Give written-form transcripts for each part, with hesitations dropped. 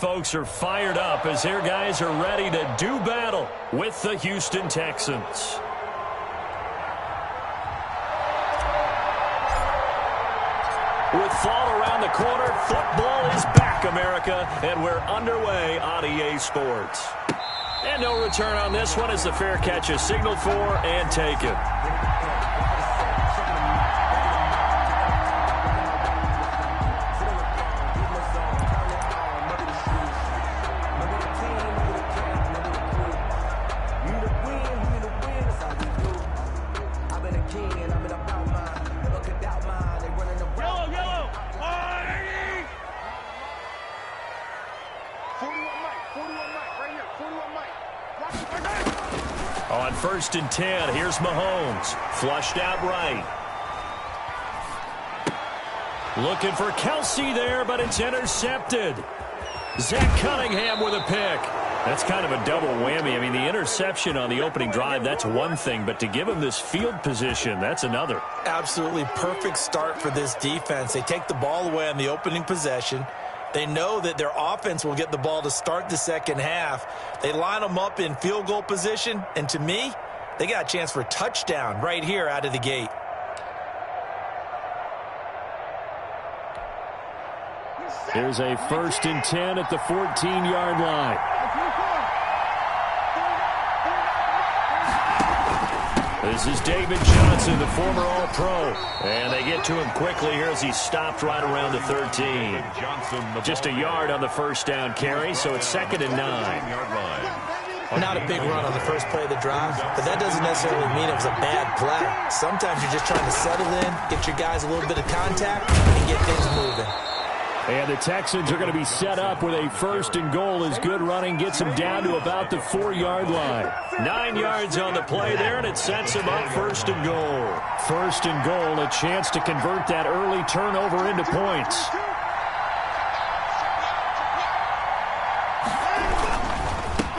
folks are fired up as their guys are ready to do battle with the Houston Texans. With fall around the corner, football is back, America, and we're underway on EA Sports. And no return on this one as the fair catch is signaled for and taken. On 1st and 10, here's Mahomes. Flushed out right. Looking for Kelsey there, but it's intercepted. Zach Cunningham with a pick. That's kind of a double whammy. I mean, the interception on the opening drive, that's one thing, but to give him this field position, that's another. Absolutely perfect start for this defense. They take the ball away on the opening possession. They know that their offense will get the ball to start the second half. They line them up in field goal position, and to me, they got a chance for a touchdown right here out of the gate. Here's a 1st and 10 at the 14-yard line. This is David Johnson, the former All-Pro. And they get to him quickly here as he stopped right around the 13. Just a yard on the first down carry, so it's 2nd and 9. Not a big run on the first play of the drive, but that doesn't necessarily mean it was a bad play. Sometimes you're just trying to settle in, get your guys a little bit of contact, and get things moving. And the Texans are going to be set up with a 1st and goal as good running gets them down to about the 4-yard line. 9 yards on the play there, and it sets them up 1st and goal. 1st and goal, a chance to convert that early turnover into points.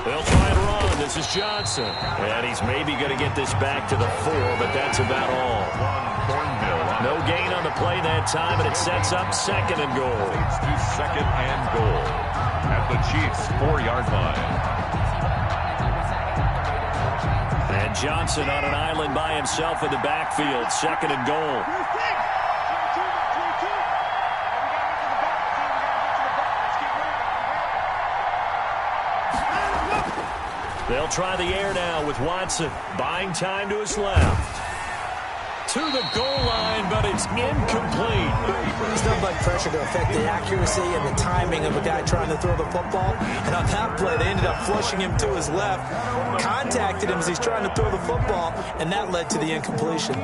They'll try and run. This is Johnson. And he's maybe going to get this back to the 4, but that's about all. No gain on the play that time, and it sets up 2nd and goal. It's to 2nd and goal at the Chiefs' 4-yard line. And Johnson on an island by himself in the backfield. 2nd and goal. They'll try the air now with Watson. Buying time to his left. To the goal line, but it's incomplete. There's not much pressure to affect the accuracy and the timing of a guy trying to throw the football. And on that play, they ended up flushing him to his left, contacted him as he's trying to throw the football, and that led to the incompletion.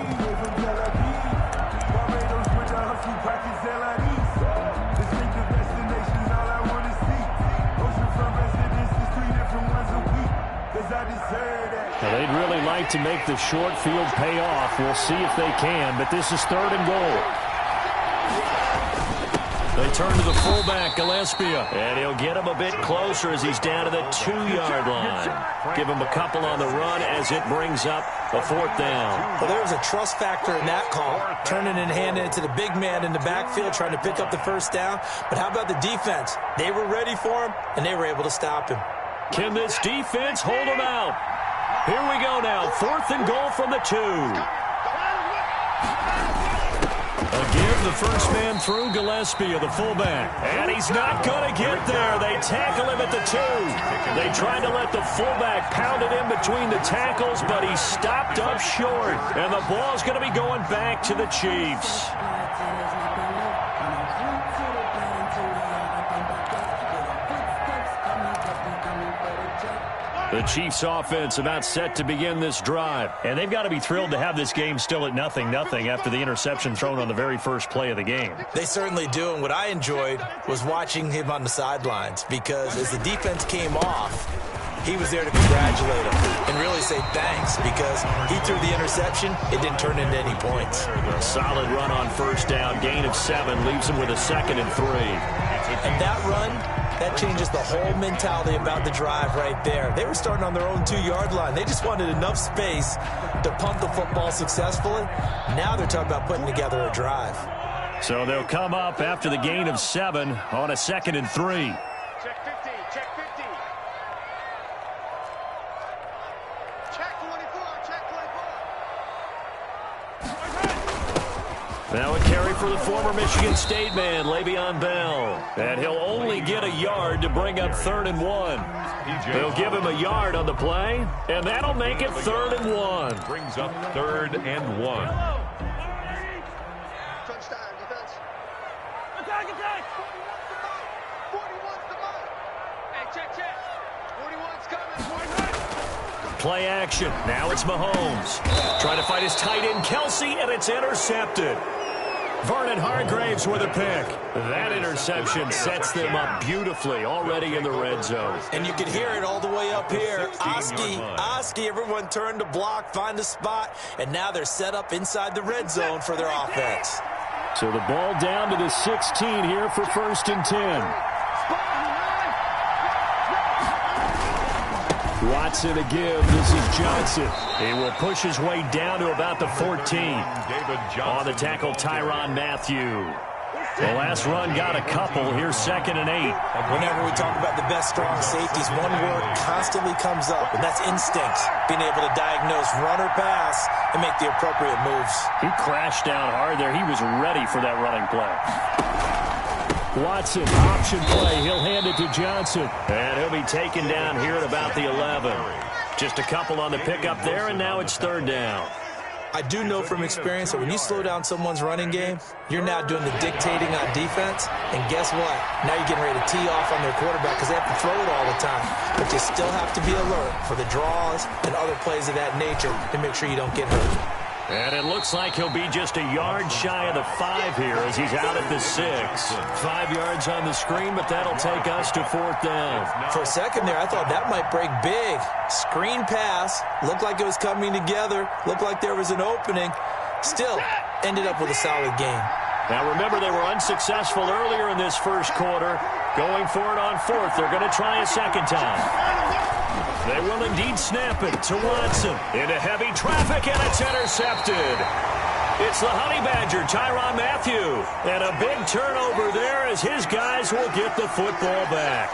Well, they'd really like to make the short field pay off. We'll see if they can, but this is 3rd and goal. They turn to the fullback, Gillespie, and he'll get him a bit closer as he's down to the 2-yard line. Give him a couple on the run as it brings up a 4th down. Well, there was a trust factor in that call, turning and handing it to the big man in the backfield, trying to pick up the 1st down. But how about the defense? They were ready for him, and they were able to stop him. Can this defense hold him out? Here we go now, 4th and goal from the 2. Give the first man through, Gillespie, the fullback. And he's not going to get there. They tackle him at the 2. They tried to let the fullback pound it in between the tackles, but he stopped up short. And the ball's going to be going back to the Chiefs. The Chiefs offense about set to begin this drive. And they've got to be thrilled to have this game still at 0-0 after the interception thrown on the very first play of the game. They certainly do. And what I enjoyed was watching him on the sidelines, because as the defense came off, he was there to congratulate him and really say thanks, because he threw the interception. It didn't turn into any points. A solid run on 1st down. Gain of 7 leaves him with a 2nd and 3. And that run, that changes the whole mentality about the drive right there. They were starting on their own 2-yard line. They just wanted enough space to punt the football successfully. Now they're talking about putting together a drive. So they'll come up after the gain of 7 on a 2nd and 3. Check 50. Check 50. Check 24. Check 24. Now a carry for the former Michigan State man, Le'Veon Bell. And he'll only get a yard to bring up 3rd and 1. They'll give him a yard on the play, and that'll make it 3rd and 1. Brings up 3rd and 1. Touchdown, defense. Attack, attack. 41's the ball. Hey, check. 41's coming. Play action. Now it's Mahomes. Trying to fight his tight end, Kelsey, and it's intercepted. Vernon Hargraves with a pick. That interception sets them up beautifully already in the red zone. And you can hear it all the way up here. Oski, everyone turned to block, find a spot, and now they're set up inside the red zone for their offense. So the ball down to the 16 here for 1st and 10. Watson to give. This is Johnson. He will push his way down to about the 14. On the tackle, Tyrann Mathieu. The last run got a couple. Here's 2nd and 8. Whenever we talk about the best strong safeties, one word constantly comes up, and that's instincts. Being able to diagnose run or pass and make the appropriate moves. He crashed down hard there. He was ready for that running play. Watson, option play. He'll hand it to Johnson. And he'll be taken down here at about the 11. Just a couple on the pickup there, and now it's 3rd down. I do know from experience that when you slow down someone's running game, you're now doing the dictating on defense. And guess what? Now you're getting ready to tee off on their quarterback because they have to throw it all the time. But you still have to be alert for the draws and other plays of that nature to make sure you don't get hurt. And it looks like he'll be just a yard shy of the 5 here as he's out at the 6. 5 yards on the screen, but that'll take us to 4th down. For a second there, I thought that might break big. Screen pass. Looked like it was coming together. Looked like there was an opening. Still, ended up with a solid game. Now remember, they were unsuccessful earlier in this first quarter. Going for it on 4th. They're going to try a second time. They will indeed snap it to Watson. Into heavy traffic, and it's intercepted. It's the Honey Badger, Tyrann Mathieu. And a big turnover there as his guys will get the football back.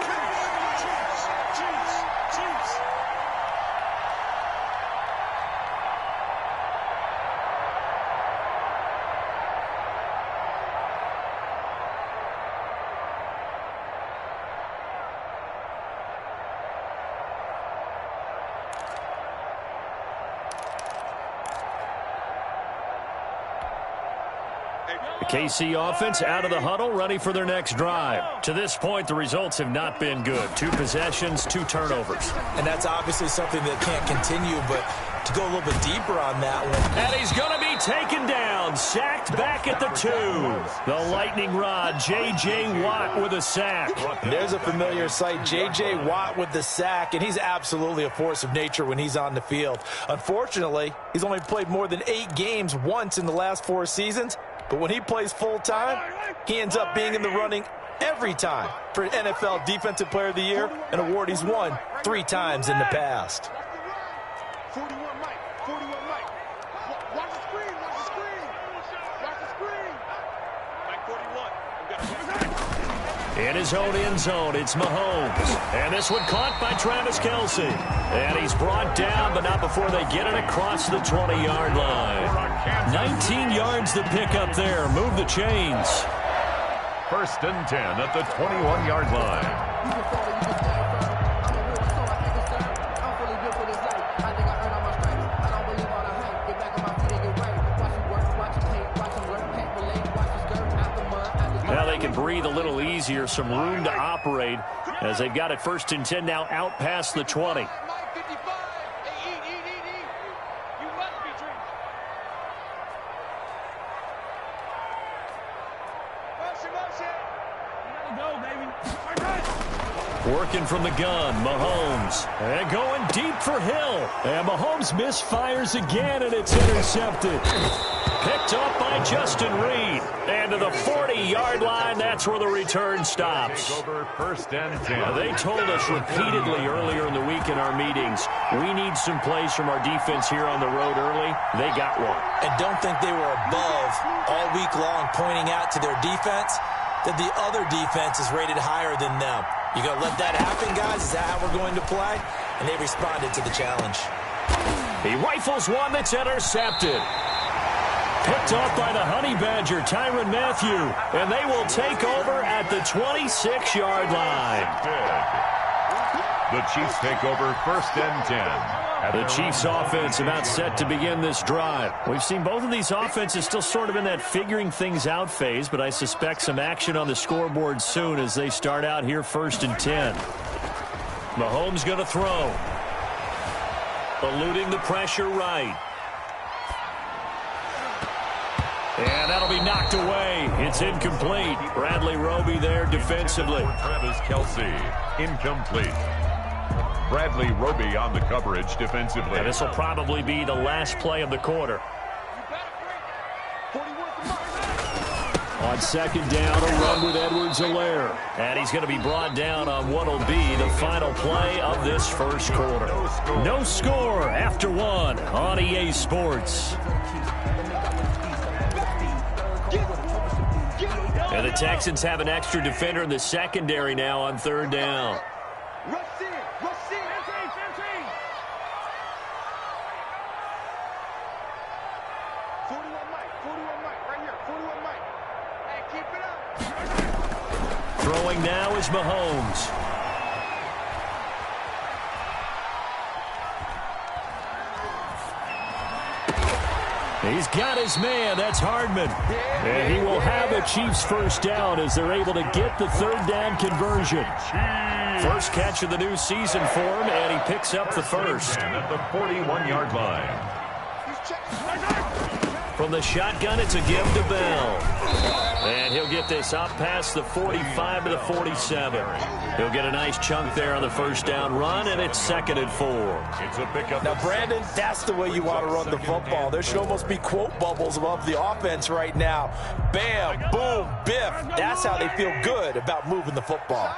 The KC offense out of the huddle, ready for their next drive. To this point, the results have not been good. 2 possessions, 2 turnovers. And that's obviously something that can't continue, but to go a little bit deeper on that one. And he's going to be taken down, sacked back at the 2. The lightning rod, J.J. Watt with a sack. There's a familiar sight, J.J. Watt with the sack, and he's absolutely a force of nature when he's on the field. Unfortunately, he's only played more than 8 games once in the last 4 seasons. But when he plays full-time, he ends up being in the running every time for NFL Defensive Player of the Year, an award he's won 3 times in the past. 41 Mike. 41 Mike. Watch the screen. Watch the screen. Watch the screen. Mike 41. In his own end zone, it's Mahomes. And this one caught by Travis Kelce. And he's brought down, but not before they get it across the 20-yard line. 19 yards to pick up there. Move the chains. 1st and 10 at the 21-yard line. Now they can breathe a little easier, some room to operate as they've got it 1st and 10 now out past the 20. Mike 55. Hey, eat. You must be drinking. Motion. You gotta go, baby. Working from the gun, Mahomes. And going deep for Hill. And Mahomes misfires again, and it's intercepted. Picked up by Justin Reed. And to the 40-yard line, that's where the return stops. Over 1st and 10. They told us repeatedly earlier in the week in our meetings, we need some plays from our defense here on the road early. They got one. And don't think they were above all week long pointing out to their defense that the other defense is rated higher than them. You going to let that happen, guys? Is that how we're going to play? And they responded to the challenge. He rifles one that's intercepted. Picked off by the Honey Badger, Tyrann Mathieu. And they will take over at the 26-yard line. The Chiefs take over 1st and 10. The Chiefs offense about set to begin this drive. We've seen both of these offenses still sort of in that figuring things out phase, but I suspect some action on the scoreboard soon as they start out here 1st and 10. Mahomes going to throw. Eluding the pressure right. And that'll be knocked away. It's incomplete. Bradley Roby there defensively. Travis Kelce, incomplete. Bradley Roby on the coverage defensively. And this will probably be the last play of the quarter. On 2nd down, a run with Edwards-Helaire. And he's going to be brought down on what will be the final play of this first quarter. No score after 1 on EA Sports. And the Texans have an extra defender in the secondary now on 3rd down. Throwing now is Mahomes. He's got his man. That's Hardman. And he will have a Chiefs first down as they're able to get the 3rd down conversion. First catch of the new season for him, and he picks up the first. At the 41-yard line. From the shotgun, it's a give to Bell. And he'll get this up past the 45 to the 47. He'll get a nice chunk there on the first down run, and it's 2nd and 4. It's a pickup. Now, Brandon, that's the way you want to run the football. There should almost be quote bubbles above the offense right now. Bam, boom, biff. That's how they feel good about moving the football.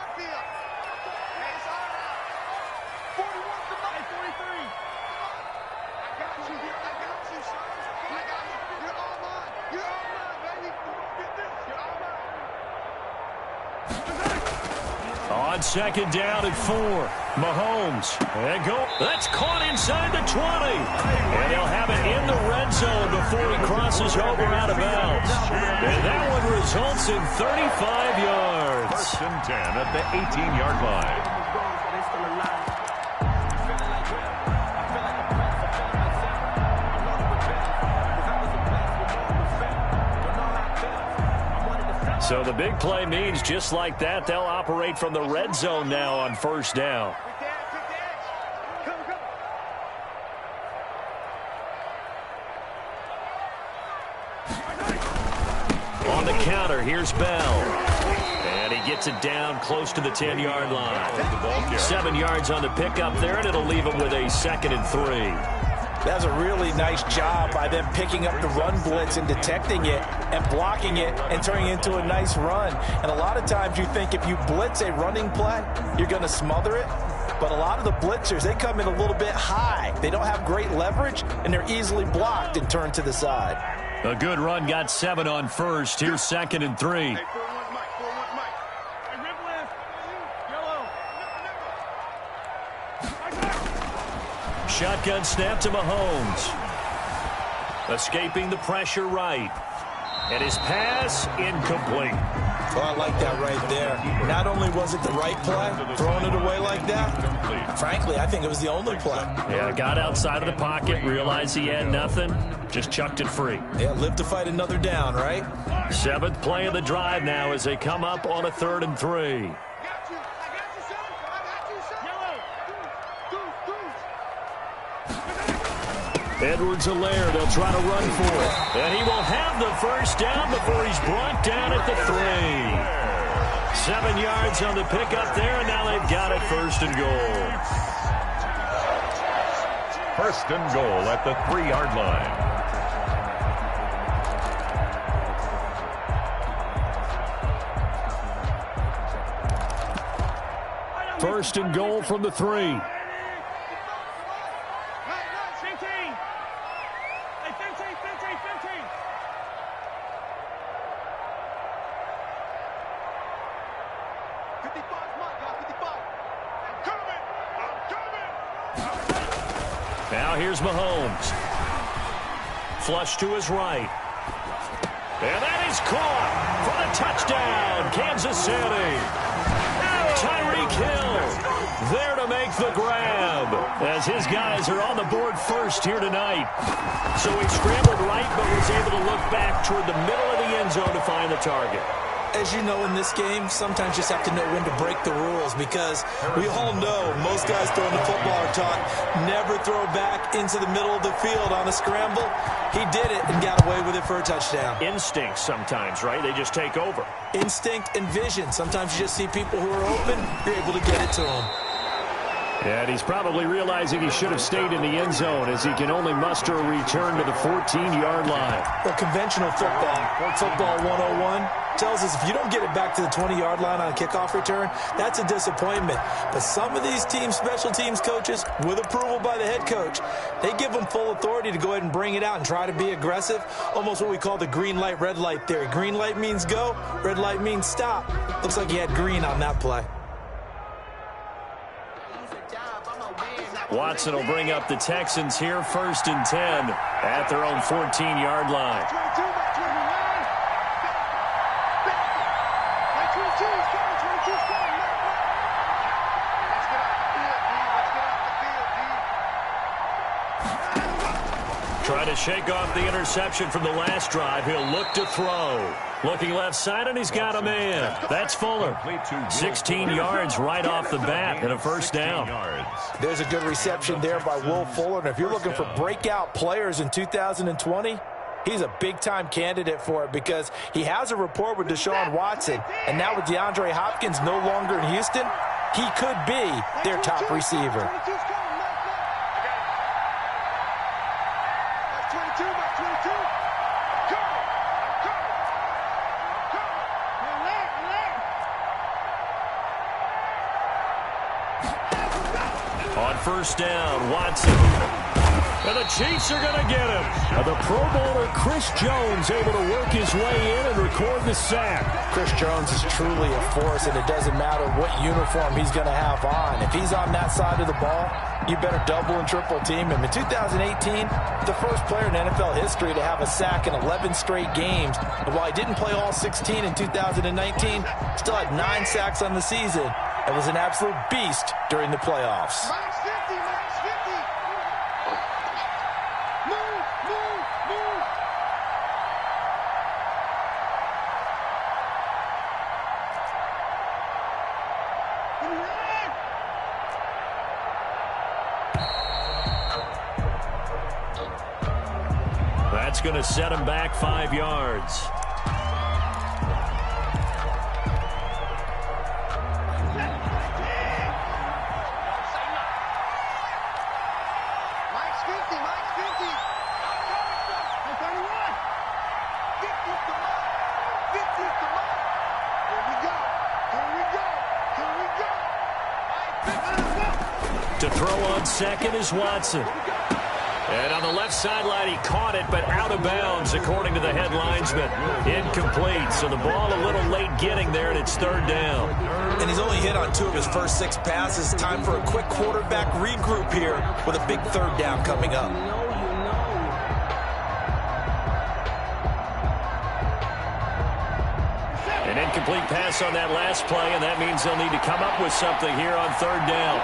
On 2nd down and 4, Mahomes. And go. That's caught inside the 20. And he'll have it in the red zone before he crosses over out of bounds. And that one results in 35 yards. 1st and 10 at the 18-yard line. So the big play means just like that, they'll operate from the red zone now on 1st down. On the counter, here's Bell. And he gets it down close to the 10-yard line. 7 yards on the pickup there, and it'll leave him with a 2nd and 3. That's a really nice job by them picking up the run blitz and detecting it and blocking it and turning it into a nice run. And a lot of times you think if you blitz a running play, you're going to smother it. But a lot of the blitzers, they come in a little bit high. They don't have great leverage, and they're easily blocked and turned to the side. A good run got 7 on 1st. Here's 2nd and 3. Shotgun snap to Mahomes. Escaping the pressure right. And his pass incomplete. Oh, I like that right there. Not only was it the right play, throwing it away like that, frankly, I think it was the only play. Yeah, got outside of the pocket, realized he had nothing, just chucked it free. Yeah, live to fight another down, right? 7th play of the drive now as they come up on a 3rd and 3. Edwards-Helaire, they'll try to run for it. And he will have the first down before he's brought down at the 3. 7 yards on the pickup there, and now they've got it 1st and goal. 1st and goal at the 3-yard line. 1st and goal from the 3. Now here's Mahomes. Flush to his right. And that is caught for the touchdown, Kansas City. Tyreek Hill there to make the grab as his guys are on the board first here tonight. So he scrambled right but was able to look back toward the middle of the end zone to find the target. As you know, in this game, sometimes you just have to know when to break the rules because we all know most guys throwing the football are taught never throw back into the middle of the field on a scramble. He did it and got away with it for a touchdown. Instinct sometimes, right? They just take over. Instinct and vision. Sometimes you just see people who are open, you're able to get it to them. And he's probably realizing he should have stayed in the end zone as he can only muster a return to the 14-yard line. Well, conventional football 101, tells us if you don't get it back to the 20-yard line on a kickoff return, that's a disappointment. But some of these special teams coaches, with approval by the head coach, they give them full authority to go ahead and bring it out and try to be aggressive, almost what we call the green light, red light theory. Green light means go, red light means stop. Looks like he had green on that play. Watson will bring up the Texans here, 1st and 10 at their own 14-yard line. Try to shake off the interception from the last drive. He'll look to throw. Looking left side, and he's got a man. That's Fuller. 16 yards right off the bat and a first down. There's a good reception there by Will Fuller. And if you're looking for breakout players in 2020, he's a big-time candidate for it because he has a rapport with Deshaun Watson. And now with DeAndre Hopkins no longer in Houston, he could be their top receiver. On first down, Watson. And the Chiefs are going to get him. The Pro Bowler Chris Jones able to work his way in and record the sack. Chris Jones is truly a force, and it doesn't matter what uniform he's going to have on. If he's on that side of the ball, you better double and triple team him. In 2018, the first player in NFL history to have a sack in 11 straight games. And while he didn't play all 16 in 2019, still had 9 sacks on the season. It was an absolute beast during the playoffs. Max 50, Max 50. Move. That's going to set him back 5 yards. To throw on second is Watson. And on the left sideline, he caught it, but out of bounds, according to the head linesman. Incomplete, so the ball a little late getting there, and it's 3rd down. And he's only hit on 2 of his first 6 passes. Time for a quick quarterback regroup here with a big 3rd down coming up. An incomplete pass on that last play, and that means they'll need to come up with something here on 3rd down.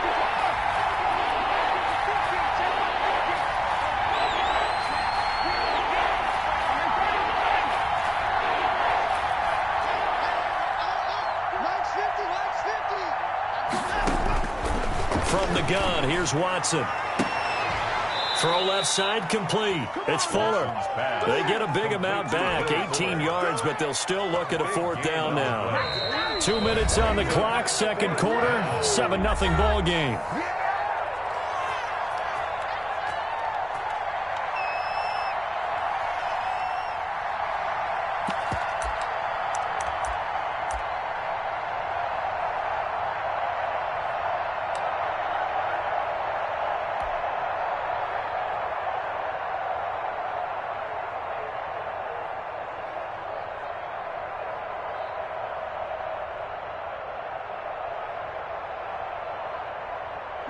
From the gun, here's Watson. Throw left side, complete. It's Fuller. They get a big amount back, 18 yards, but they'll still look at a 4th down now. 2 minutes on the clock, 2nd quarter, 7-0 ball game.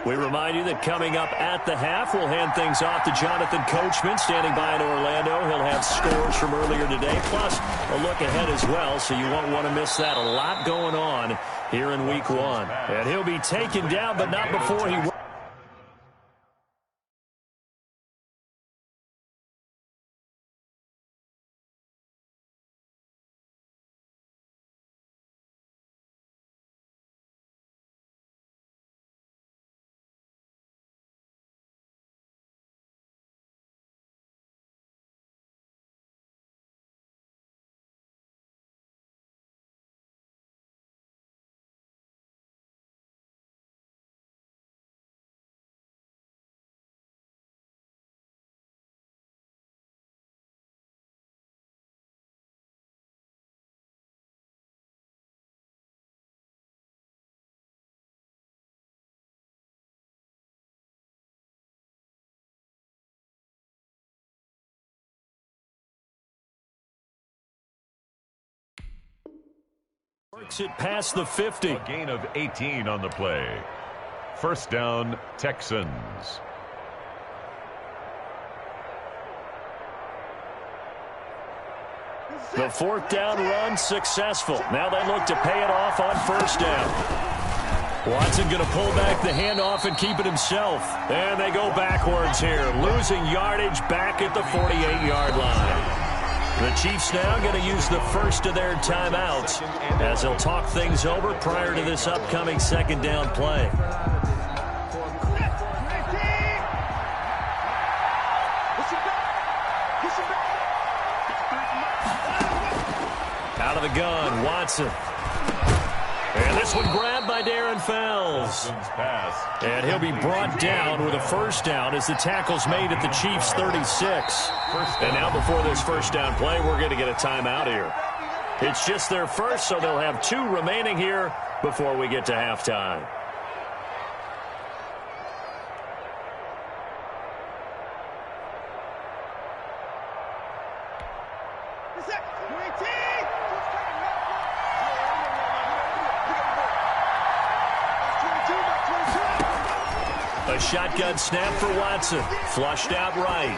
We remind you that coming up at the half, we'll hand things off to Jonathan Coachman, standing by in Orlando. He'll have scores from earlier today, plus a look ahead as well, so you won't want to miss that. A lot going on here in Week 1. And he'll be taken down, but not before he... Works it past the 50. A gain of 18 on the play. First down, Texans. The fourth down run successful. Now they look to pay it off on first down. Watson going to pull back the handoff and keep it himself. And they go backwards here, losing yardage back at the 48-yard line. The Chiefs now going to use the first of their timeouts as they'll talk things over prior to this upcoming second down play. Out of the gun, Watson. And this one grabbed by Darren Fells. And he'll be brought down with a first down as the tackle's made at the Chiefs' 36. And now before this first down play, we're going to get a timeout here. It's just their first, so they'll have 2 remaining here before we get to halftime. A shotgun snap for Watson. Flushed out right.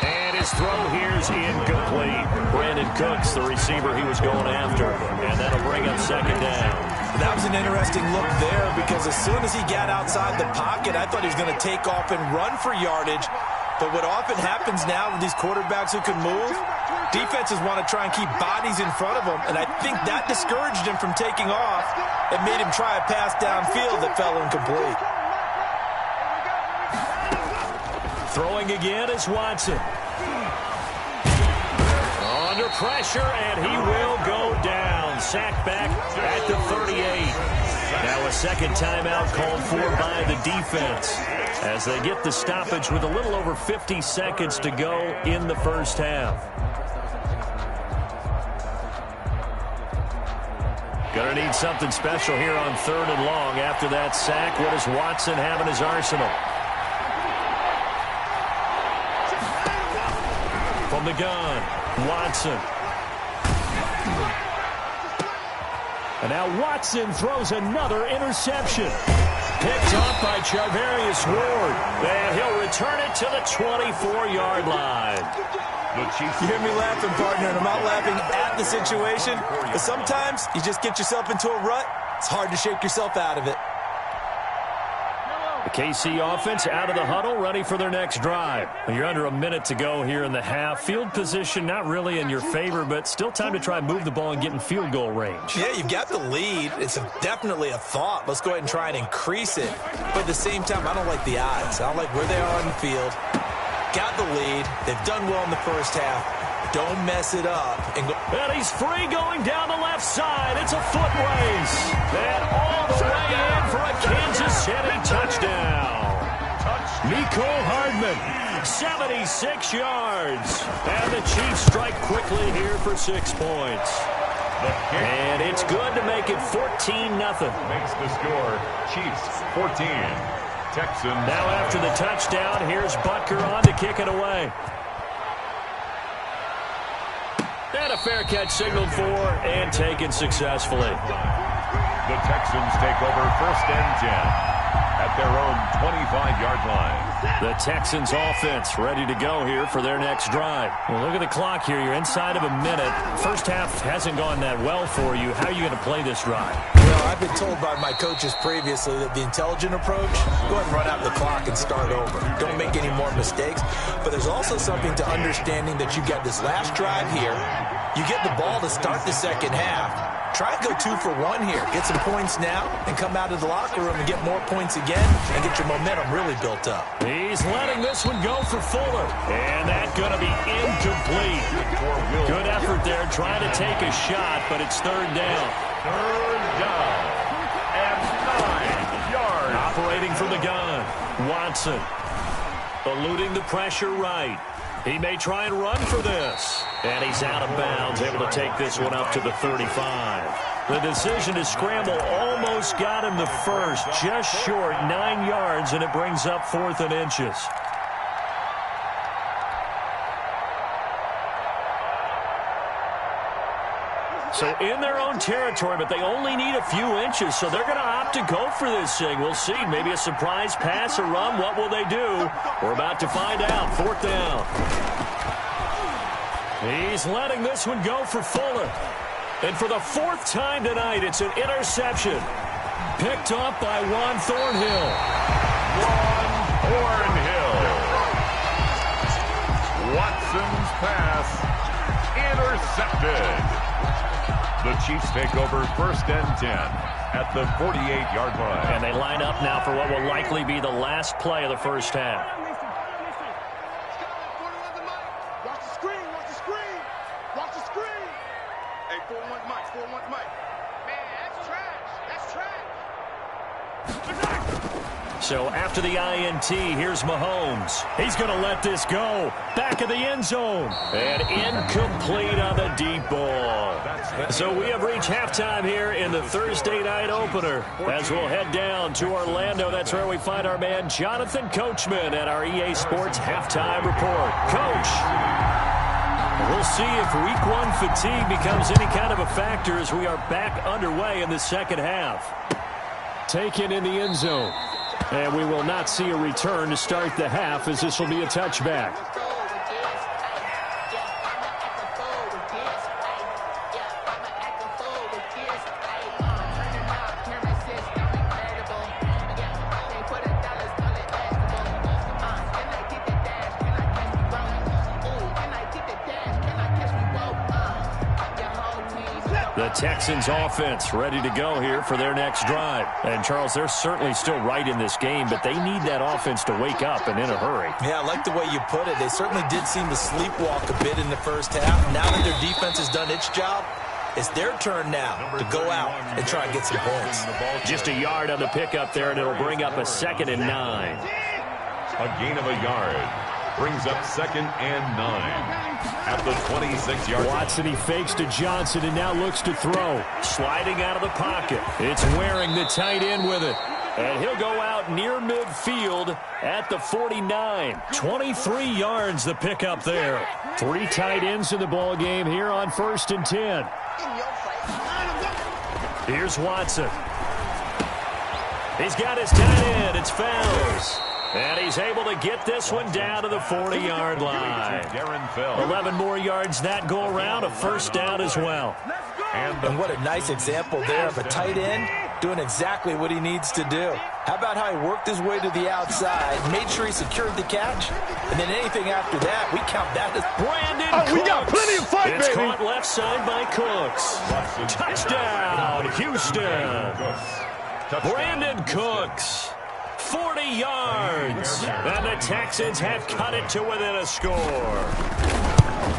And his throw here's incomplete. Brandon Cooks, the receiver he was going after. And that'll bring up second down. That was an interesting look there because as soon as he got outside the pocket, I thought he was going to take off and run for yardage. But what often happens now with these quarterbacks who can move, defenses want to try and keep bodies in front of them. And I think that discouraged him from taking off and made him try a pass downfield that fell incomplete. Throwing again is Watson. Under pressure, and he will go down. Sacked back at the 38. Now a second timeout called for by the defense as they get the stoppage with a little over 50 seconds to go in the first half. Gonna need something special here on 3rd and long. After that sack, what does Watson have in his arsenal? From the gun, Watson. And now Watson throws another interception. Picked off by Charvarius Ward. And he'll return it to the 24-yard line. You hear me laughing, partner, and I'm not laughing at the situation. But sometimes you just get yourself into a rut. It's hard to shake yourself out of it. The KC offense out of the huddle, ready for their next drive. You're under a minute to go here in the half. Field position not really in your favor, but still time to try and move the ball and get in field goal range. Yeah, you've got the lead. It's definitely a thought. Let's go ahead and try and increase it. But at the same time, I don't like the odds. I don't like where they are on the field. Got the lead. They've done well in the first half. Don't mess it up. And he's free going down the left side. It's a foot race. And all the way in for a Kansas City touchdown. Mecole Hardman, 76 yards. And the Chiefs strike quickly here for 6 points. And it's good to make it 14-0. Makes the score Chiefs 14. Texans. Now after the touchdown, here's Butker on to kick it away. And a fair catch signaled for and taken successfully. The Texans take over 1st and 10 at 25-yard line. The Texans offense ready to go here for their next drive. Well, look at the clock here. You're inside of a minute. First half hasn't gone that well for you. How are you going to play this drive? Well, I've been told by my coaches previously that the intelligent approach, go ahead and run out the clock and start over. Don't make any more mistakes. But there's also something to understanding that you got this last drive here. You get the ball to start the second half. Try and go 2 for 1 here. Get some points now and come out of the locker room and get more points again and get your momentum really built up. He's letting this one go for Fuller. And that's going to be incomplete. Good effort there trying to take a shot, but it's third down. Third down and 9 yards. Operating from the gun, Watson. Eluding the pressure right. He may try and run for this. And he's out of bounds, able to take this one up to the 35. The decision to scramble almost got him the first, just short 9 yards, and it brings up 4th and inches. So in their own territory, but they only need a few inches, so they're going to opt to go for this thing. We'll see. Maybe a surprise pass or run. What will they do? We're about to find out. 4th down. He's letting this one go for Fuller. And for the 4th time tonight, it's an interception. Picked up by Juan Thornhill. Juan Thornhill. Watson's pass intercepted. The Chiefs take over 1st and 10 at the 48-yard line. And they line up now for what will likely be the last play of the first half. Watch the screen, watch the screen, watch the screen. Hey, 4-1 Mike, 4-1 Mike. Man, that's trash, that's trash. So after the INT, here's Mahomes. He's going to let this go. Back of the end zone. And incomplete on the deep ball. So we have reached halftime here in the Thursday night opener. As we'll head down to Orlando, that's where we find our man Jonathan Coachman at our EA Sports Halftime Report. Coach, we'll see if Week 1 fatigue becomes any kind of a factor as we are back underway in the second half. Taken in the end zone. And we will not see a return to start the half, as this will be a touchback. The Texans offense ready to go here for their next drive. And, Charles, they're certainly still right in this game, but they need that offense to wake up and in a hurry. Yeah, I like the way you put it. They certainly did seem to sleepwalk a bit in the first half. Now that their defense has done its job, it's their turn now to go out and try and get some points. Just a yard on the pickup there, and it'll bring up a 2nd and 9. A gain of a yard brings up 2nd and 9. At the 26-yard line. Watson, he fakes to Johnson and now looks to throw. Sliding out of the pocket. It's Waring, the tight end, with it. And he'll go out near midfield at the 49. 23 yards the pickup there. 3 tight ends in the ball game here on 1st and 10. Here's Watson. He's got his tight end. It's Fells. And he's able to get this one down to the 40-yard line. 11 more yards that go around, a 1st down as well. And what a nice example there of a tight end doing exactly what he needs to do. How about how he worked his way to the outside, made sure he secured the catch, and then anything after that, we count that as Brandon Cooks. We got plenty of fight, it's baby. Caught left side by Cooks. Touchdown, Houston. Brandon Cooks. 40 yards. And the Texans have cut it to within a score.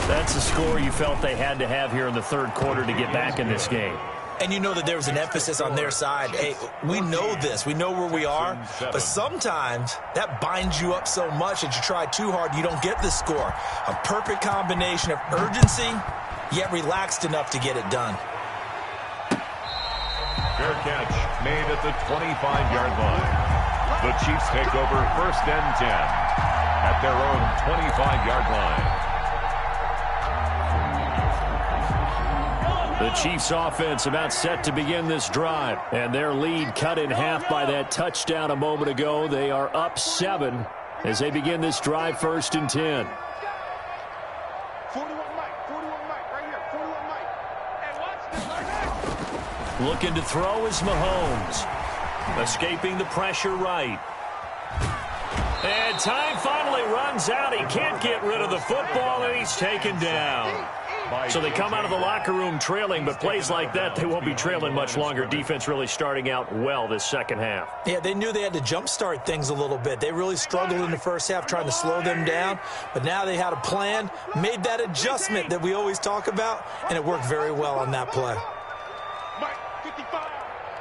That's a score you felt they had to have here in the 3rd quarter to get back in this game. And you know that there was an emphasis on their side. Hey, we know this. We know where we are. But sometimes that binds you up so much that you try too hard, you don't get the score. A perfect combination of urgency, yet relaxed enough to get it done. Fair catch made at the 25-yard line. The Chiefs take over 1st and 10 at their own 25-yard line. The Chiefs offense about set to begin this drive. And their lead cut in half by that touchdown a moment ago. They are up 7 as they begin this drive, 1st and 10. 41 Mike, right here, 41 Mike. Hey, watch this. Looking to throw is Mahomes. Escaping the pressure right. And time finally runs out. He can't get rid of the football, and he's taken down. So they come out of the locker room trailing, but plays like that, they won't be trailing much longer. Defense really starting out well this second half. Yeah, they knew they had to jumpstart things a little bit. They really struggled in the first half trying to slow them down, but now they had a plan, made that adjustment that we always talk about, and it worked very well on that play. Mike, 55,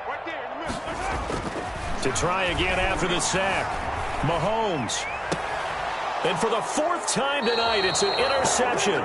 right there in the middle. To try again after the sack, Mahomes. And for the 4th time tonight, it's an interception.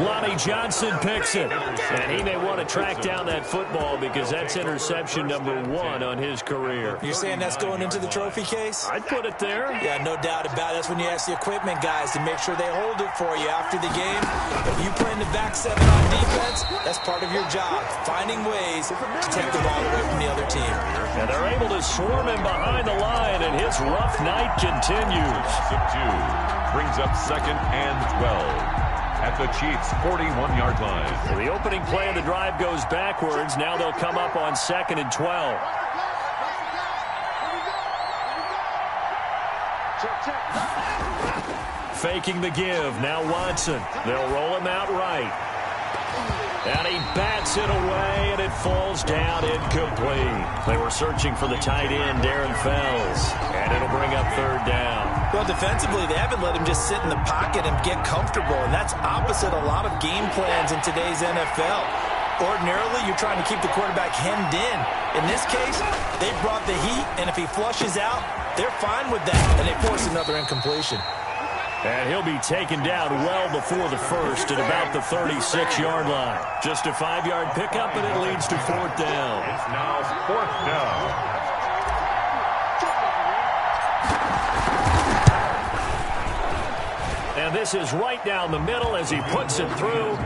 Lonnie Johnson picks it. And he may want to track down that football because that's interception number 1 on his career. You're saying that's going into the trophy case? I'd put it there. Yeah, no doubt about it. That's when you ask the equipment guys to make sure they hold it for you after the game. If you play in the back 7 on defense, that's part of your job, finding ways to take the ball away from the other team. And they're able to swarm him behind the line, and his rough night continues. 2 brings up 2nd and 12. At the Chiefs' 41-yard line. Well, the opening play of the drive goes backwards. Now they'll come up on 2nd and 12. Faking the give. Now Watson. They'll roll him out right. And he bats it away, and it falls down incomplete. They were searching for the tight end, Darren Fells. And it'll bring up 3rd down. Well, defensively, they haven't let him just sit in the pocket and get comfortable, and that's opposite a lot of game plans in today's NFL. Ordinarily, you're trying to keep the quarterback hemmed in. In this case, they brought the heat, and if he flushes out, they're fine with that, and they force another incompletion. And he'll be taken down well before the 1st at about the 36-yard line. Just a 5-yard pickup, and it leads to 4th down. It's now 4th down. And this is right down the middle as he puts it through.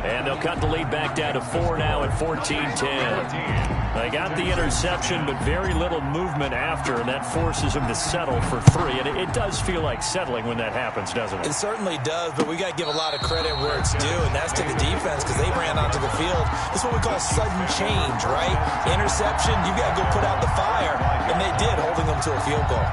And they'll cut the lead back down to 4 now at 14-10. They got the interception, but very little movement after, and that forces them to settle for 3. And it does feel like settling when that happens, doesn't it? It certainly does, but we got to give a lot of credit where it's due, and that's to the defense because they ran onto the field. This is what we call sudden change, right? Interception, you got to go put out the fire, and they did, holding them to a field goal.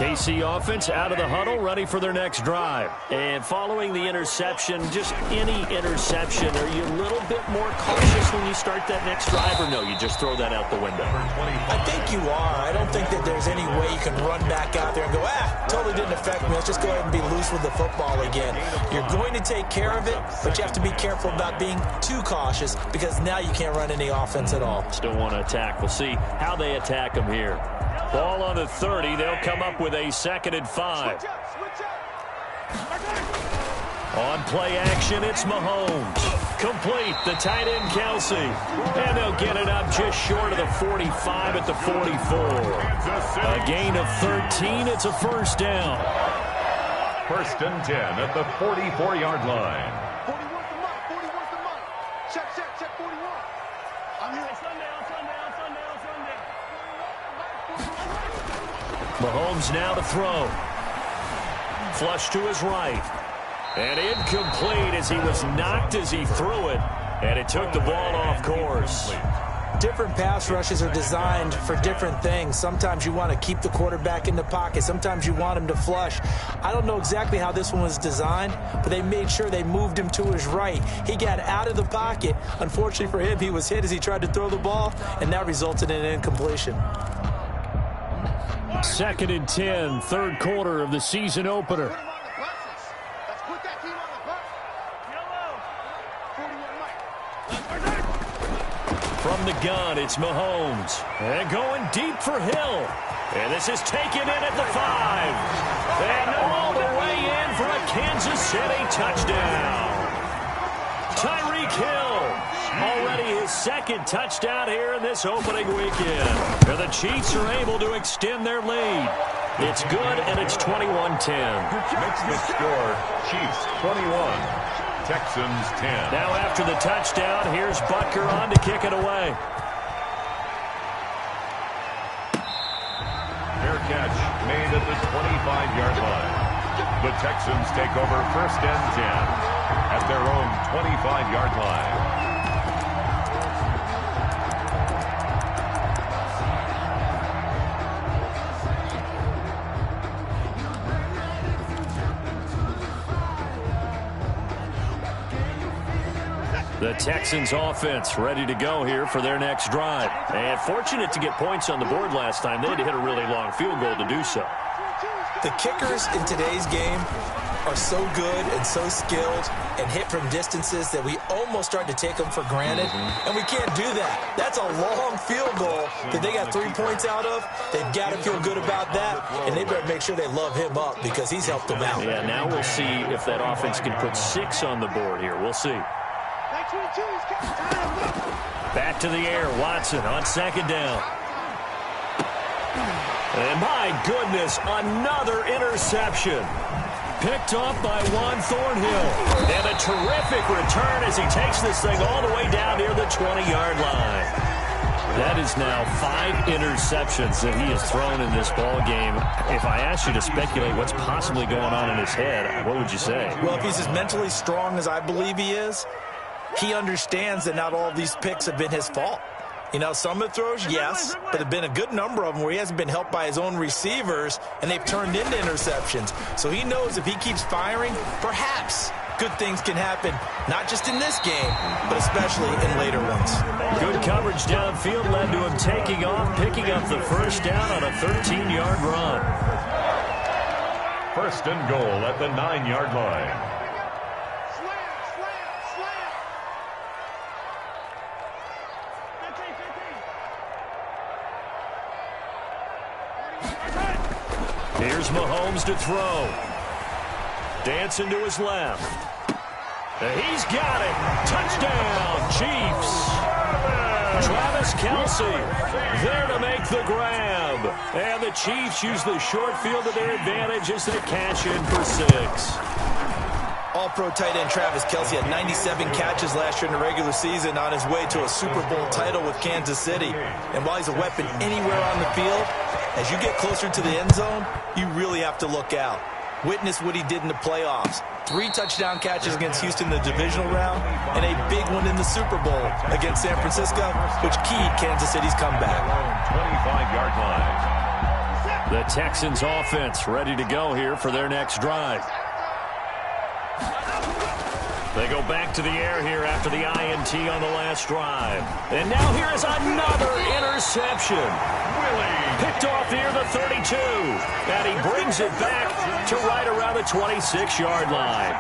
KC offense out of the huddle, ready for their next drive. And following the interception, just any interception, are you a little bit more cautious when you start that next drive, or no, you just throw that out the window? I think you are. I don't think that there's any way you can run back out there and go, totally didn't affect me. Let's just go ahead and be loose with the football again. You're going to take care of it, but you have to be careful about being too cautious because now you can't run any offense at all. Still want to attack. We'll see how they attack them here. Ball on the 30. They'll come up with a 2nd and 5. On play action, it's Mahomes. Complete, the tight end Kelsey. And they'll get it up just short of the 45 at the 44. A gain of 13. It's a 1st down. 1st and 10 at the 44-yard line. 41's the money, 41's the money. Check 41. I'm here. Mahomes now to throw. Flush to his right. And incomplete as he was knocked as he threw it. And it took the ball off course. Different pass rushes are designed for different things. Sometimes you want to keep the quarterback in the pocket. Sometimes you want him to flush. I don't know exactly how this one was designed, but they made sure they moved him to his right. He got out of the pocket. Unfortunately for him, he was hit as he tried to throw the ball, and that resulted in an incompletion. 2nd and 10, 3rd quarter of the season opener. Let's put that team on the bus. 41 Mike. From the gun, it's Mahomes. And going deep for Hill. And this is taken in at the 5. And all the way in for a Kansas City touchdown. Tyreek Hill, already his his second touchdown here in this opening weekend. And the Chiefs are able to extend their lead. It's good, and it's 21-10. Makes the score Chiefs 21, Texans 10. Now after the touchdown, here's Butker on to kick it away. Fair catch made at the 25-yard line. The Texans take over first and 10 at their own 25-yard line. The Texans offense ready to go here for their next drive. And fortunate to get points on the board last time. They had to hit a really long field goal to do so. The kickers in today's game are so good and so skilled and hit from distances that we almost start to take them for granted. And we can't do that. That's a long field goal that they got 3 points out of. They've got to feel good about that, and they better make sure they love him up because he's helped them out. Yeah, now we'll see if that offense can put 6 on the board here. We'll see. Back to the air, Watson on second down. And my goodness, another interception. Picked off by Juan Thornhill. And a terrific return as he takes this thing all the way down near the 20-yard line. That is now 5 interceptions that he has thrown in this ball game. If I asked you to speculate what's possibly going on in his head, what would you say? Well, if he's as mentally strong as I believe he is, he understands that not all of these picks have been his fault. You know, some of the throws, yes, but there have been a good number of them where he hasn't been helped by his own receivers, and they've turned into interceptions. So he knows if he keeps firing, perhaps good things can happen, not just in this game, but especially in later ones. Good coverage downfield led to him taking off, picking up the first down on a 13-yard run. First and goal at the 9-yard line. Here's Mahomes to throw. Dancing to his left. He's got it. Touchdown, Chiefs. Travis Kelce there to make the grab. And the Chiefs use the short field to their advantage as they cash in for 6. All-pro tight end Travis Kelce had 97 catches last year in the regular season on his way to a Super Bowl title with Kansas City. And while he's a weapon anywhere on the field, as you get closer to the end zone, you really have to look out. Witness what he did in the playoffs. 3 touchdown catches against Houston in the divisional round, and a big one in the Super Bowl against San Francisco, which keyed Kansas City's comeback. 25-yard line. The Texans offense ready to go here for their next drive. They go back to the air here after the INT on the last drive. And now here is another interception. Picked off near the 32. And he brings it back to right around the 26-yard line.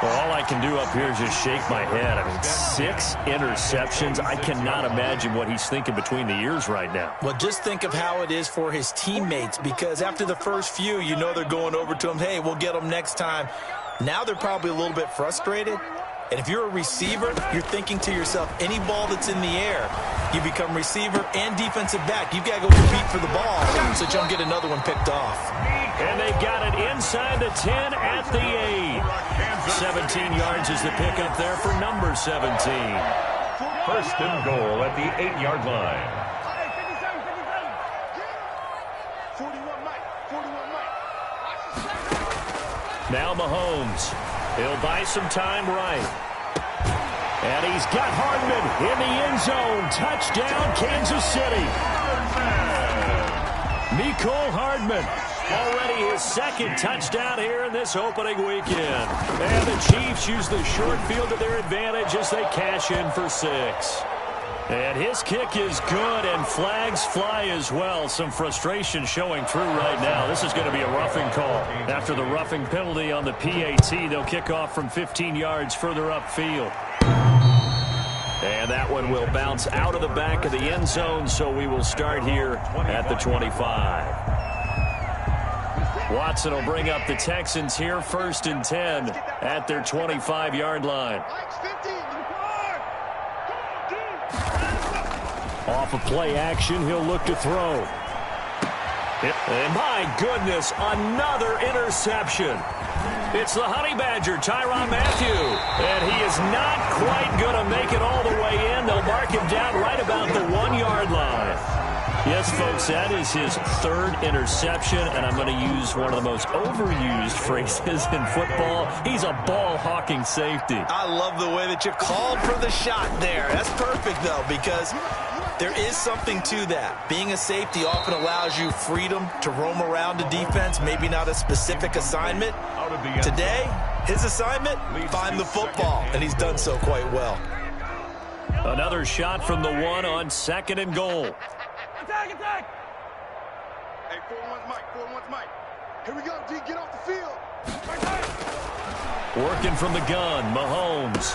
Well, all I can do up here is just shake my head. I mean, 6 interceptions. I cannot imagine what he's thinking between the ears right now. Well, just think of how it is for his teammates, because after the first few, you know they're going over to him, hey, we'll get them next time. Now they're probably a little bit frustrated. And if you're a receiver, you're thinking to yourself, any ball that's in the air, you become receiver and defensive back. You've got to go compete for the ball so that you don't get another one picked off. And they've got it inside the 10 at the 8. 17 yards is the pickup there for number 17. First and goal at the 8-yard line. 41 Mike. 41 Mike. Now Mahomes. He'll buy some time right. And he's got Hardman in the end zone. Touchdown, Kansas City. Mecole Hardman. Already his second touchdown here in this opening weekend. And the Chiefs use the short field to their advantage as they cash in for 6. And his kick is good, and flags fly as well. Some frustration showing through right now. This is going to be a roughing call. After the roughing penalty on the PAT, they'll kick off from 15 yards further upfield. And that one will bounce out of the back of the end zone, so we will start here at the 25. Watson will bring up the Texans here, 1st and 10 at their 25-yard line. Off of play action, he'll look to throw. And my goodness, another interception. It's the Honey Badger, Tyrann Mathieu. And he is not quite going to make it all the way in. They'll mark him down right about the 1-yard line. Yes, folks, that is his third interception, and I'm going to use one of the most overused phrases in football. He's a ball-hawking safety. I love the way that you called for the shot there. That's perfect, though, because there is something to that. Being a safety often allows you freedom to roam around a defense, maybe not a specific assignment. Today, his assignment, find the football, and he's done so quite well. Another shot from the 1 on 2nd and goal. Attack, attack! Hey, 4-1's Mike, 4-1's Mike. Here we go, D, get off the field. Working from the gun, Mahomes.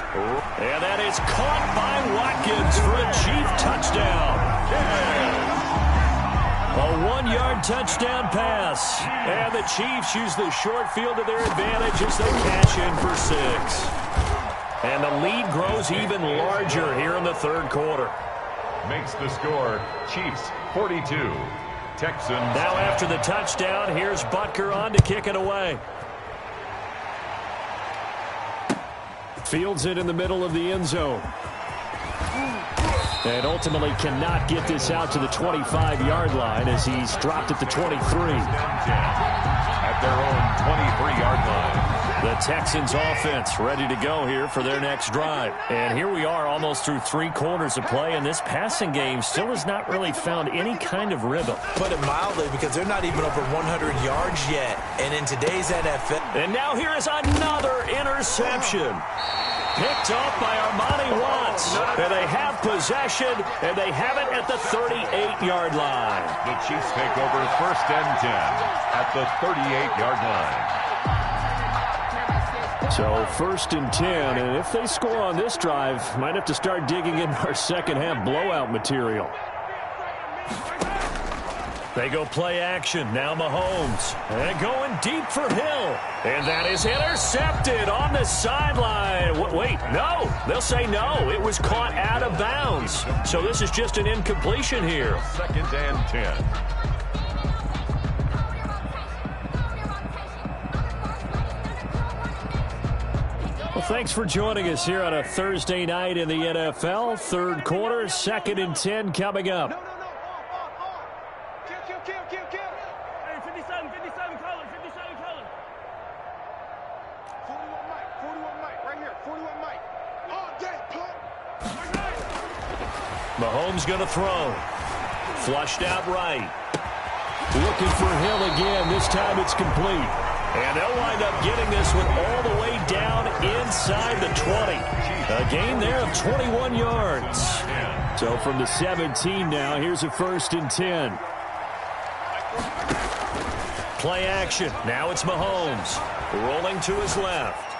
And that is caught by Watkins for a Chief touchdown. A 1-yard touchdown pass. And the Chiefs use the short field to their advantage as they cash in for 6. And the lead grows even larger here in the third quarter. Makes the score Chiefs 42, Texans. Now after the touchdown, here's Butker on to kick it away. Fields it in the middle of the end zone. And ultimately cannot get this out to the 25-yard line as he's dropped at the 23. At their own 23-yard line. The Texans offense ready to go here for their next drive. And here we are almost through 3 quarters of play, and this passing game still has not really found any kind of rhythm. Put it mildly, because they're not even over 100 yards yet. And in today's NFL. And now here is another interception. Picked off by Armani Watts. And they have possession, and they have it at the 38-yard line. The Chiefs take over 1st and 10 at the 38-yard line. So 1st and 10, and if they score on this drive, might have to start digging in our second-half blowout material. They go play action. Now Mahomes. And going deep for Hill. And that is intercepted on the sideline. Wait, no. They'll say no. It was caught out of bounds. So this is just an incompletion here. 2nd and 10. Well, thanks for joining us here on a Thursday night in the NFL. Third quarter, 2nd and 10 coming up. No. Kill. Hey, 57, color, 57, color. 41 Mike, right here, 41 Mike. All day, punt. Mahomes going to throw. Flushed out right. Looking for Hill again. This time it's complete. And they'll wind up getting this one all the way down inside the 20. A gain there of 21 yards. So from the 17 now, here's a 1st and 10. Play action. Now it's Mahomes. Rolling to his left.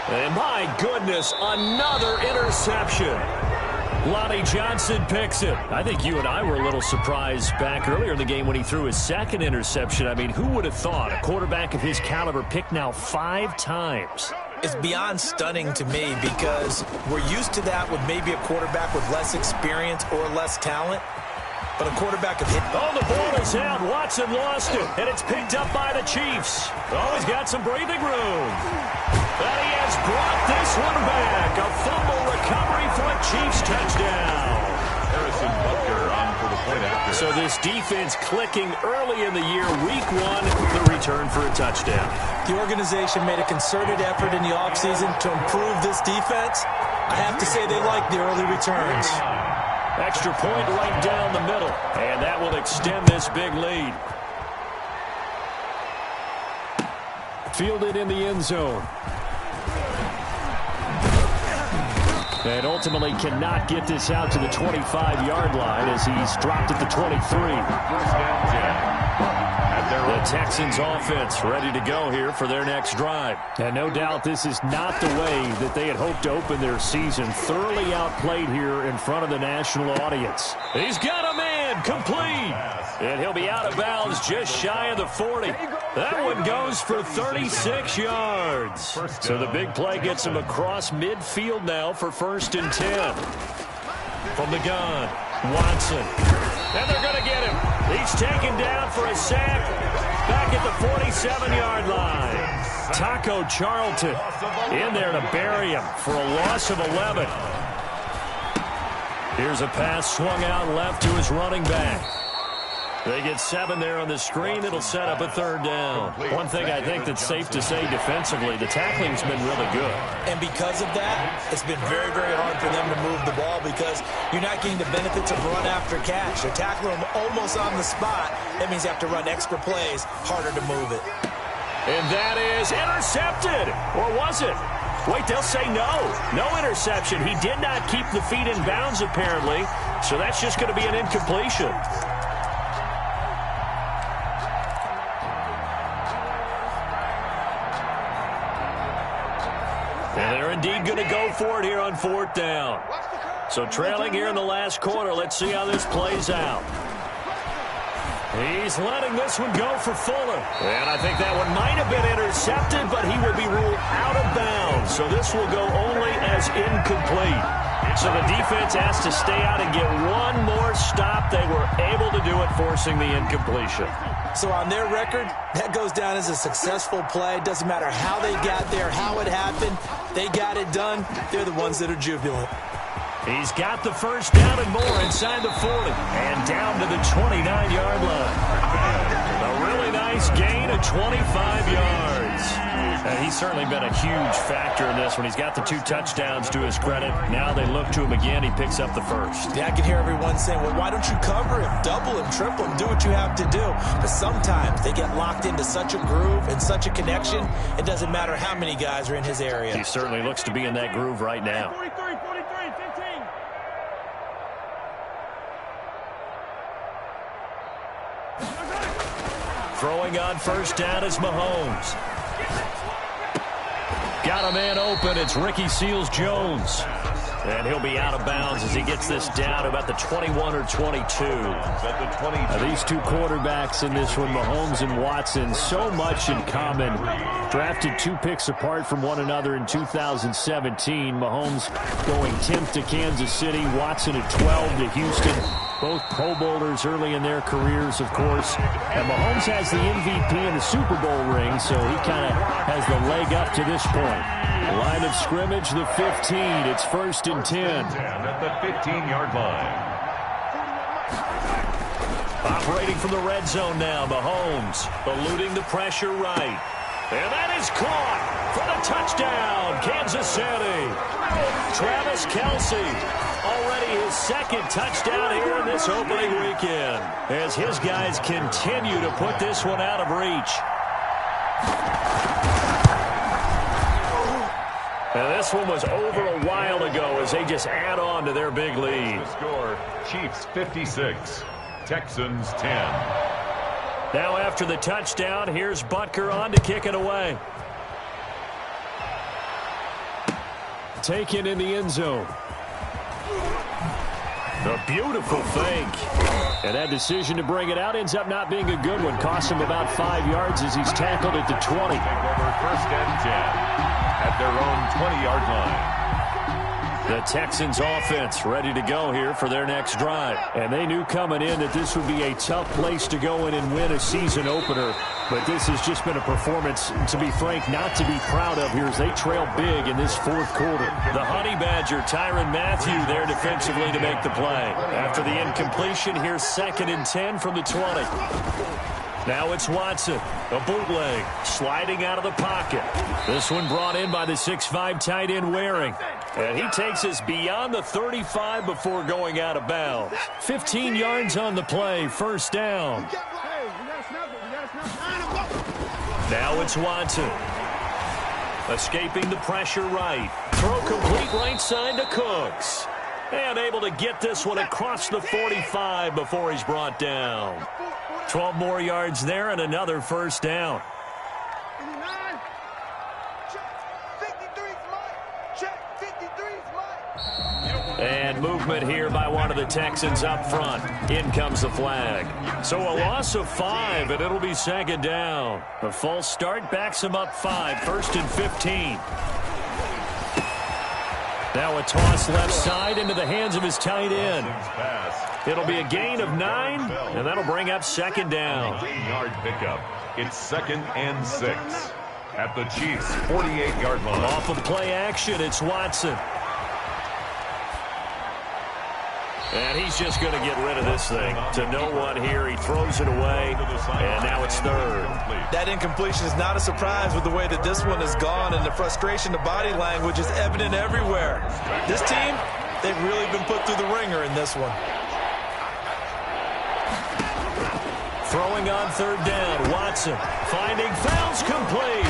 And my goodness, another interception. Lonnie Johnson picks it. I think you and I were a little surprised back earlier in the game when he threw his 2nd interception. I mean, who would have thought a quarterback of his caliber picked now 5 times? It's beyond stunning to me because we're used to that with maybe a quarterback with less experience or less talent. But a quarterback of hit. Oh, the ball is out. Watson lost it, and it's picked up by the Chiefs. Oh, he's got some breathing room. And he has brought this one back. A fumble recovery for a Chiefs touchdown. Harrison Butker on for the point after. So this defense clicking early in the year. Week 1, the return for a touchdown. The organization made a concerted effort in the offseason to improve this defense. I have to say they like the early returns. Extra point right down the middle. And that will extend this big lead. Fielded in the end zone. And ultimately cannot get this out to the 25-yard line as he's dropped at the 23. 1st and 10. The Texans offense ready to go here for their next drive. And no doubt this is not the way that they had hoped to open their season. Thoroughly outplayed here in front of the national audience. He's got a man complete. And he'll be out of bounds just shy of the 40. That one goes for 36 yards. So the big play gets him across midfield now for 1st and 10. From the gun. Watson. And they're going to get him. He's taken down for a sack back at the 47-yard line. Taco Charlton in there to bury him for a loss of 11. Here's a pass swung out left to his running back. They get 7 there on the screen. It'll set up a third down. One thing I think that's safe to say defensively, the tackling's been really good. And because of that, it's been very, very hard for them to move the ball because you're not getting the benefits of run after catch. They're tackling them almost on the spot. That means you have to run extra plays, harder to move it. And that is intercepted. Or was it? Wait, they'll say no. No interception. He did not keep the feet in bounds, apparently. So that's just going to be an incompletion. And they're indeed going to go for it here on 4th down. So trailing here in the last quarter. Let's see how this plays out. He's letting this one go for Fuller. And I think that one might have been intercepted, but he will be ruled out of bounds. So this will go only as incomplete. So the defense has to stay out and get one more stop. They were able to do it, forcing the incompletion. So on their record, that goes down as a successful play. Doesn't matter how they got there, how it happened. They got it done. They're the ones that are jubilant. He's got the first down and more inside the 40 and down to the 29-yard line. A really nice gain of 25 yards. He's certainly been a huge factor in this one. He's got the 2 touchdowns to his credit. Now they look to him again. He picks up the first. Yeah, I can hear everyone saying, well, why don't you cover him, double him, triple him, do what you have to do. But sometimes they get locked into such a groove and such a connection, it doesn't matter how many guys are in his area. He certainly looks to be in that groove right now. 43, 15. Throwing on first down is Mahomes. Got a man open. It's Ricky Seals-Jones. And he'll be out of bounds as he gets this down to about the 21 or 22. These 2 quarterbacks in this one, Mahomes and Watson, so much in common. Drafted 2 picks apart from one another in 2017. Mahomes going 10th to Kansas City, Watson at 12 to Houston. Both Pro Bowlers early in their careers, of course. And Mahomes has the MVP and the Super Bowl ring, so he kind of has the leg up to this point. Line of scrimmage, the 15. It's 1st and 10. At the 15-yard line. Operating from the red zone now, Mahomes eluding the pressure right. And that is caught for the touchdown, Kansas City. Travis Kelce. Already his 2nd touchdown here in this opening weekend as his guys continue to put this one out of reach. And this one was over a while ago as they just add on to their big lead. The score, Chiefs 56, Texans 10. Now after the touchdown, here's Butker on to kick it away. Taken in the end zone. A beautiful fake. And that decision to bring it out ends up not being a good one. Costs him about 5 yards as he's tackled at the 20. Take over 1st and 10 at their own 20-yard line. The Texans offense ready to go here for their next drive. And they knew coming in that this would be a tough place to go in and win a season opener. But this has just been a performance, to be frank, not to be proud of here as they trail big in this 4th quarter. The Honey Badger, Tyrann Mathieu, there defensively to make the play. After the incompletion, here's 2nd and 10 from the 20. Now it's Watson, a bootleg, sliding out of the pocket. This one brought in by the 6'5" tight end Waring. And he takes us beyond the 35 before going out of bounds. 15 yards on the play, 1st down. Now it's Watson. Escaping the pressure right. Throw complete right side to Cooks. And able to get this one across the 45 before he's brought down. 12 more yards there and another 1st down. And movement here by one of the Texans up front. In comes the flag. So a loss of 5, and it'll be 2nd down. The false start backs him up 5, 1st and 15. Now a toss left side into the hands of his tight end. It'll be a gain of 9, and that'll bring up second down. 9-yard pickup. It's 2nd and 6 at the Chiefs' 48-yard line. Off of play action, it's Watson. And he's just going to get rid of this thing. To no one here, he throws it away, and now it's third. That incompletion is not a surprise with the way that this one has gone, and the frustration, the body language is evident everywhere. This team, they've really been put through the ringer in this one. Throwing on third down, Watson finding Fouls complete.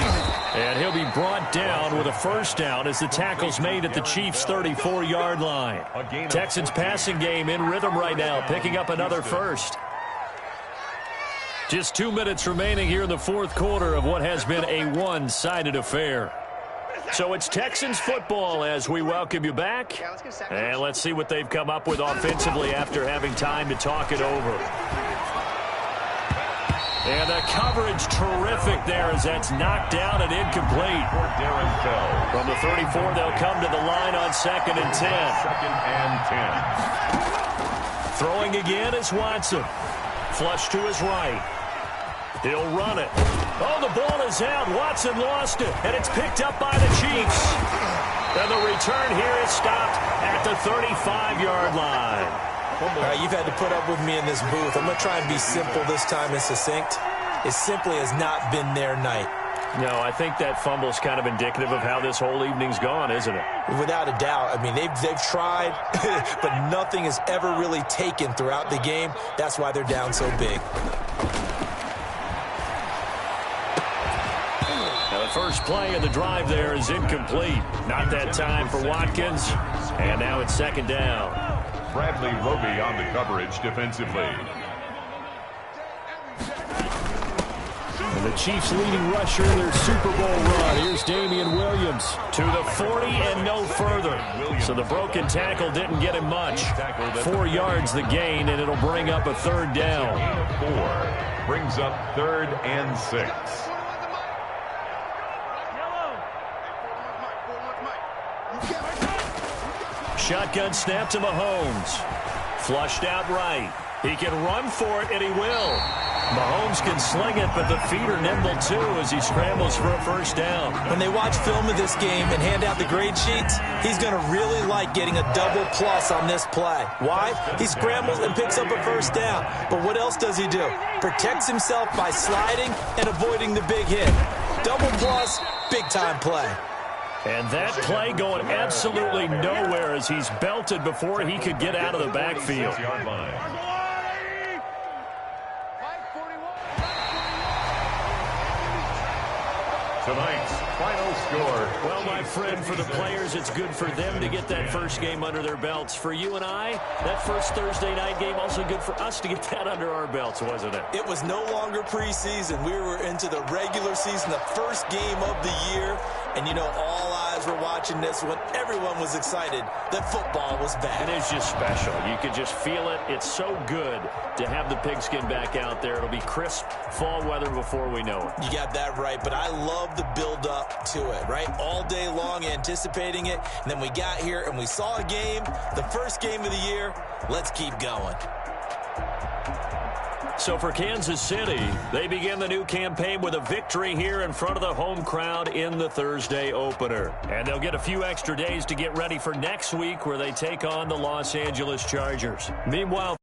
And he'll be brought down with a first down as the tackle's made at the Chiefs' 34-yard line. Texans passing game in rhythm right now, picking up another first. Just 2 minutes remaining here in the fourth quarter of what has been a one-sided affair. So it's Texans football as we welcome you back. And let's see what they've come up with offensively after having time to talk it over. And the coverage terrific there as that's knocked down and incomplete. From the 34, they'll come to the line on 2nd and 10. 2nd and 10. Throwing again is Watson. Flush to his right. He'll run it. Oh, the ball is out. Watson lost it, and it's picked up by the Chiefs. And the return here is stopped at the 35-yard line. All right, you've had to put up with me in this booth. I'm going to try and be simple this time and succinct. It simply has not been their night. No, I think that fumble's kind of indicative of how this whole evening's gone, isn't it? Without a doubt. I mean, they've tried, but nothing has ever really taken throughout the game. That's why they're down so big. Now, the first play of the drive there is incomplete. Not that time for Watkins. And now it's 2nd down. Bradley Roby on the coverage defensively. And the Chiefs' leading rusher in their Super Bowl run. Here's Damian Williams to the 40 and no further. So the broken tackle didn't get him much. 4 yards the gain, and it'll bring up a third down. 4 brings up 3rd and 6. Shotgun snap to Mahomes. Flushed out right. He can run for it, and he will. Mahomes can sling it, but the feet are nimble, too, as he scrambles for a first down. When they watch film of this game and hand out the grade sheets, he's going to really like getting a double plus on this play. Why? He scrambles and picks up a first down. But what else does he do? Protects himself by sliding and avoiding the big hit. Double plus, big-time play. And that play going absolutely nowhere as he's belted before he could get out of the backfield. Tonight's final score. Well, my friend, for the players, it's good for them to get that first game under their belts. For you and I, that first Thursday night game, also good for us to get that under our belts, wasn't it? It was no longer preseason. We were into the regular season, the first game of the year. And, you know, all eyes were watching this one. Everyone was excited that football was back. It is just special. You could just feel it. It's so good to have the pigskin back out there. It'll be crisp fall weather before we know it. You got that right, but I love the build-up to it, right? All day long anticipating it, and then we got here and we saw a game, the first game of the year. Let's keep going. So for Kansas City, they begin the new campaign with a victory here in front of the home crowd in the Thursday opener. And they'll get a few extra days to get ready for next week where they take on the Los Angeles Chargers. Meanwhile,